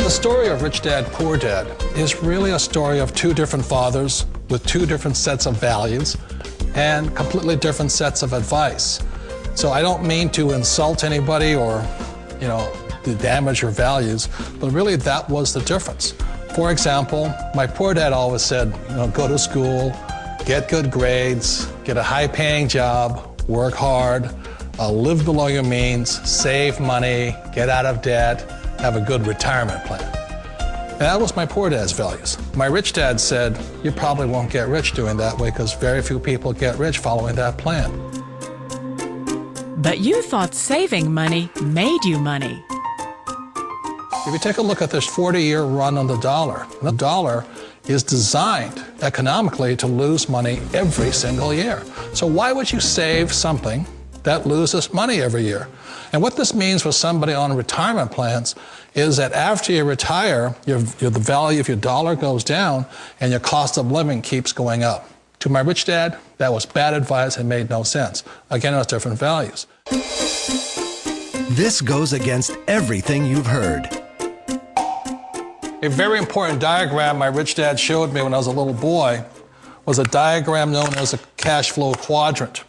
The story of Rich Dad, Poor Dad is really a story of two different fathers with two different sets of values and completely different sets of advice. So I don't mean to insult anybody or, to damage your values, but really that was the difference. For example, my poor dad always said, go to school, get good grades, get a high-paying job, work hard, live below your means, save money, get out of debt, have a good retirement plan. And that was my poor dad's values. My rich dad said, you probably won't get rich doing that way because very few people get rich following that plan. But you thought saving money made you money. If you take a look at this 40-year run on the dollar is designed economically to lose money every single year. So why would you save something that loses money every year? And what this means for somebody on retirement plans is that after you retire, the value of your dollar goes down and your cost of living keeps going up. To my rich dad, that was bad advice and made no sense. Again, it was different values. This goes against everything you've heard. A very important diagram my rich dad showed me when I was a little boy was a diagram known as a cash flow quadrant.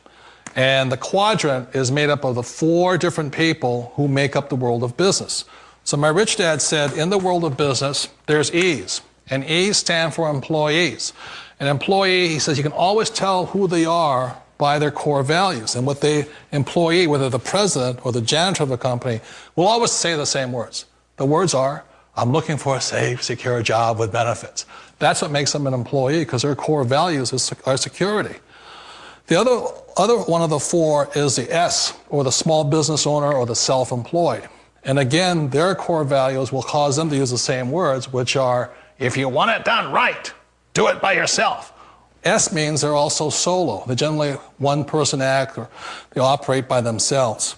And the quadrant is made up of the four different people who make up the world of business. So my rich dad said, in the world of business, there's E's, and E's stand for employees. An employee, he says, you can always tell who they are by their core values. And what the employee, whether the president or the janitor of the company, will always say the same words. The words are, I'm looking for a safe, secure job with benefits. That's what makes them an employee, because their core values are security. The other one of the four is the S, or the small business owner or the self-employed. And again, their core values will cause them to use the same words, which are, if you want it done right, do it by yourself. S means they're also solo. They're generally one-person act, or they operate by themselves.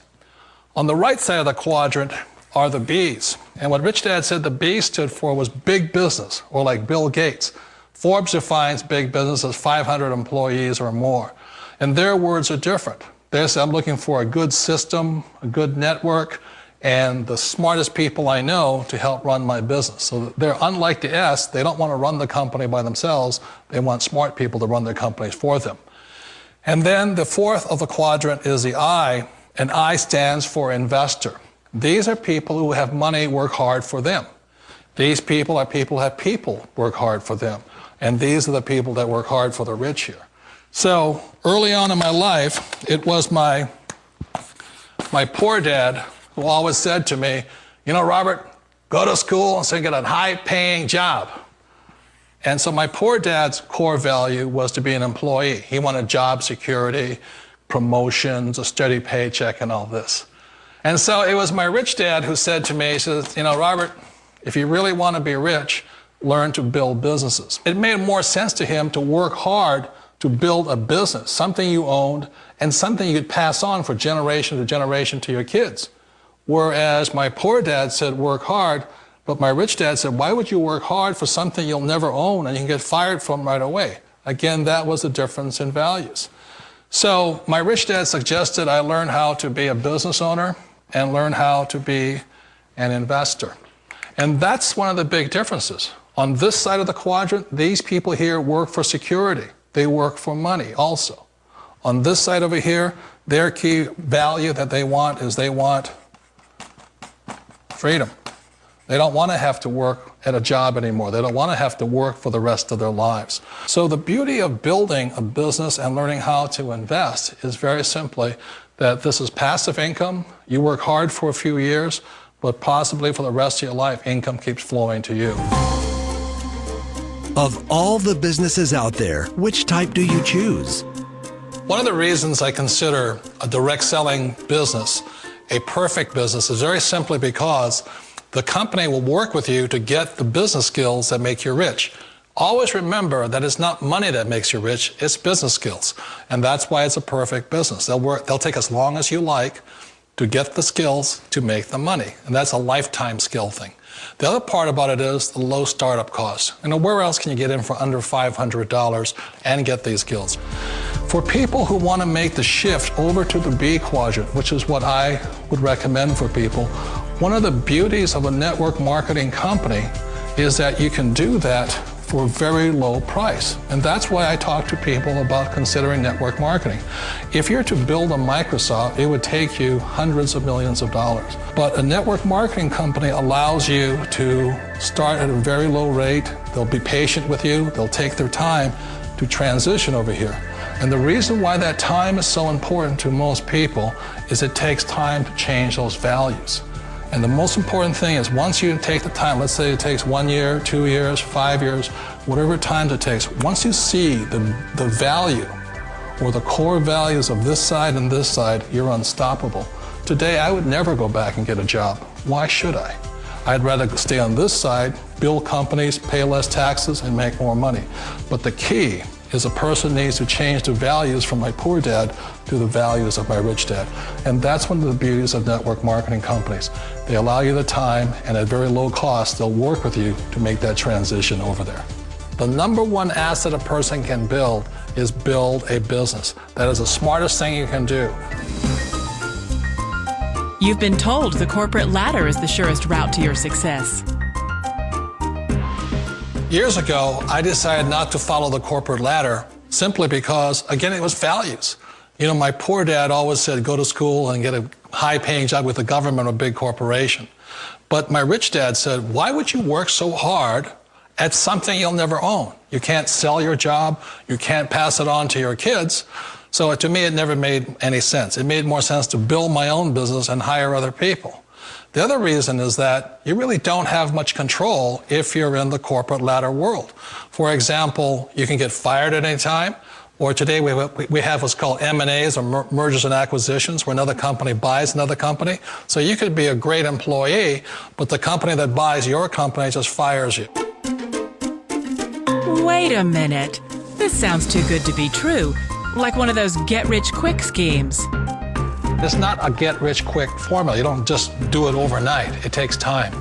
On the right side of the quadrant are the B's. And what Rich Dad said the B stood for was big business, or like Bill Gates. Forbes defines big business as 500 employees or more. And their words are different. They say, I'm looking for a good system, a good network, and the smartest people I know to help run my business. So they're unlike the S. They don't want to run the company by themselves. They want smart people to run their companies for them. And then the fourth of the quadrant is the I, and I stands for investor. These are people who have money work hard for them. These people are people who have people work hard for them. And these are the people that work hard for the rich here. So early on in my life, it was my poor dad who always said to me, Robert, go to school and so get a high-paying job. And so my poor dad's core value was to be an employee. He wanted job security, promotions, a steady paycheck, and all this. And so it was my rich dad who said to me, he says, Robert, if you really want to be rich, learn to build businesses. It made more sense to him to work hard to build a business, something you owned and something you could pass on for generation to generation to your kids. Whereas my poor dad said work hard, but my rich dad said, why would you work hard for something you'll never own and you can get fired from right away? Again, that was the difference in values. So my rich dad suggested I learn how to be a business owner and learn how to be an investor. And that's one of the big differences. On this side of the quadrant, these people here work for security. They work for money also. On this side over here, their key value that they want is they want freedom. They don't want to have to work at a job anymore. They don't want to have to work for the rest of their lives. So the beauty of building a business and learning how to invest is very simply that this is passive income. You work hard for a few years, but possibly for the rest of your life, income keeps flowing to you. Of all the businesses out there, which type do you choose? One of the reasons I consider a direct selling business a perfect business is very simply because the company will work with you to get the business skills that make you rich. Always remember that it's not money that makes you rich, it's business skills. And that's why it's a perfect business. They'll take as long as you like to get the skills to make the money. And that's a lifetime skill thing. The other part about it is the low startup cost. Where else can you get in for under $500 and get these skills? For people who want to make the shift over to the B quadrant, which is what I would recommend for people, One of the beauties of a network marketing company is that you can do that for a very low price. And that's why I talk to people about considering network marketing. If you're to build a Microsoft, it would take you hundreds of millions of dollars. But a network marketing company allows you to start at a very low rate. They'll be patient with you. They'll take their time to transition over here. And the reason why that time is so important to most people is it takes time to change those values. And the most important thing is once you take the time, let's say it takes 1 year, 2 years, 5 years, whatever time it takes, once you see the value or the core values of this side and this side, you're unstoppable. Today, I would never go back and get a job. Why should I? I'd rather stay on this side, build companies, pay less taxes, and make more money. But the key is a person needs to change the values from my poor dad to the values of my rich dad. And that's one of the beauties of network marketing companies. They allow you the time, and at very low cost, they'll work with you to make that transition over there. The number one asset a person can build is build a business. That is the smartest thing you can do. You've been told the corporate ladder is the surest route to your success. Years ago, I decided not to follow the corporate ladder simply because, again, it was values. You know, my poor dad always said, go to school and get a high-paying job with the government or a big corporation. But my rich dad said, why would you work so hard at something you'll never own? You can't sell your job. You can't pass it on to your kids. So to me, it never made any sense. It made more sense to build my own business and hire other people. The other reason is that you really don't have much control if you're in the corporate ladder world. For example, you can get fired at any time, or today we have what's called M&As, or mergers and acquisitions, where another company buys another company. So you could be a great employee, but the company that buys your company just fires you. Wait a minute. This sounds too good to be true. Like one of those get-rich-quick schemes. It's not a get-rich-quick formula. You don't just do it overnight. It takes time.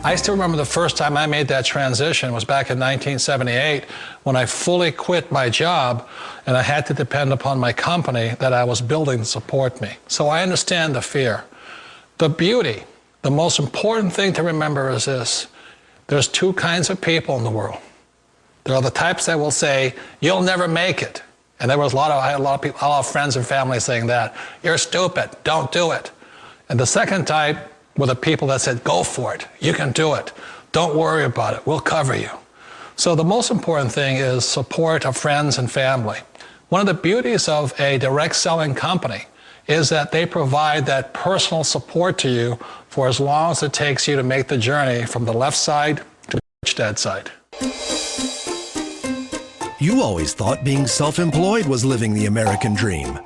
I still remember the first time I made that transition was back in 1978 when I fully quit my job and I had to depend upon my company that I was building to support me. So I understand the fear. The beauty, the most important thing to remember is this. There's two kinds of people in the world. There are the types that will say, you'll never make it. And I had a lot of people, a lot of friends and family saying that. You're stupid, don't do it. And the second type were the people that said, go for it, you can do it. Don't worry about it, we'll cover you. So the most important thing is support of friends and family. One of the beauties of a direct selling company is that they provide that personal support to you for as long as it takes you to make the journey from the left side to the rich dad side. You always thought being self-employed was living the American dream.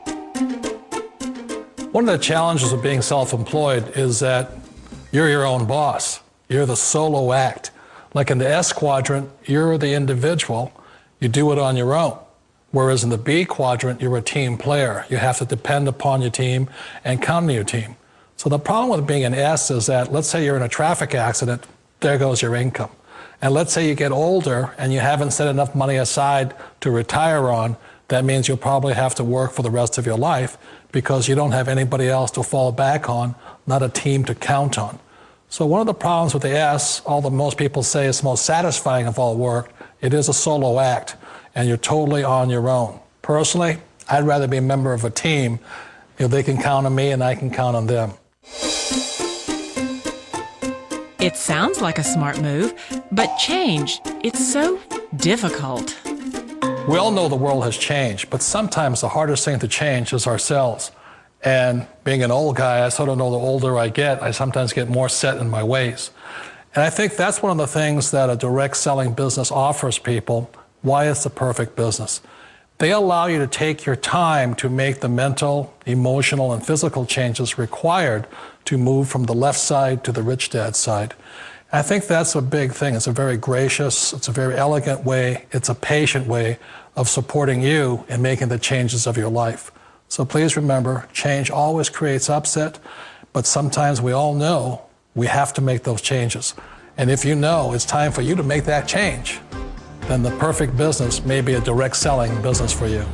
One of the challenges of being self-employed is that you're your own boss. You're the solo act. Like in the S quadrant, you're the individual. You do it on your own. Whereas in the B quadrant, you're a team player. You have to depend upon your team and count on your team. So the problem with being an S is that, let's say you're in a traffic accident, there goes your income. And let's say you get older and you haven't set enough money aside to retire on, that means you'll probably have to work for the rest of your life because you don't have anybody else to fall back on, not a team to count on. So one of the problems with the S, although most people say it's the most satisfying of all work, it is a solo act and you're totally on your own. Personally, I'd rather be a member of a team. You know, they can count on me and I can count on them. It sounds like a smart move, but change, it's so difficult. We all know the world has changed, but sometimes the hardest thing to change is ourselves. And being an old guy, I sort of know the older I get, I sometimes get more set in my ways. And I think that's one of the things that a direct selling business offers people, why it's the perfect business. They allow you to take your time to make the mental, emotional, and physical changes required to move from the left side to the rich dad side. I think that's a big thing. It's a very gracious, it's a very elegant way, it's a patient way of supporting you in making the changes of your life. So please remember, change always creates upset, but sometimes we all know we have to make those changes. And if you know it's time for you to make that change, then the perfect business may be a direct selling business for you.